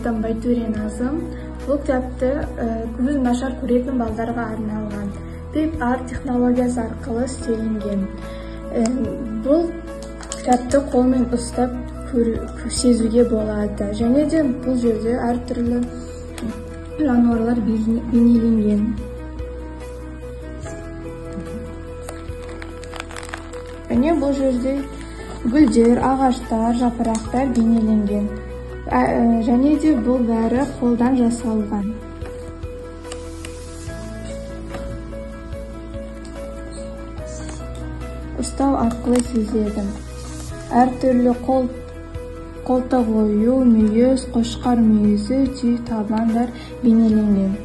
Рустам Байтурин-Азым. Бул китапты көзү нашар көретін балдарга арналган. Тип арт технологиясы аркылы істелинген. Бул китапты кол менен устап сезүүгө болот. Және де бул жерде ар түрлүү жаныбарлар бейнеленген. Және бул жерде гүлдер, ағаштар, жапырақтар бейнеленген. Және де бұл бәрі қолдан жасалған. Ұстау арқылы сезедім. Әр түрлі қолта қою, мүйіз, қошқар мүйізі, түйе табандар бейнеленген.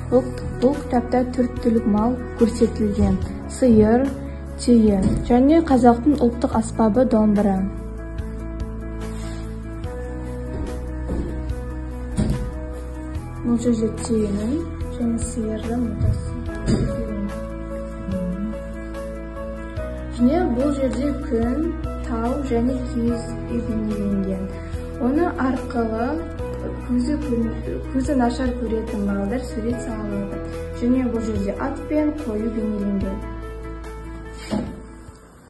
Бұл кітапта төрт мал көрсетілген. Сиыр, түйе және қазақтың ұлттық аспабы домбыра. Бұл жерде түйенің және сиырдың ортасы. Және бұл жерде күн, тау және киіз бейнеленген. Оны арқылы көзі нашар көретін балдар сурет салады. Және бұл жерде ат пен қою бейнеленген.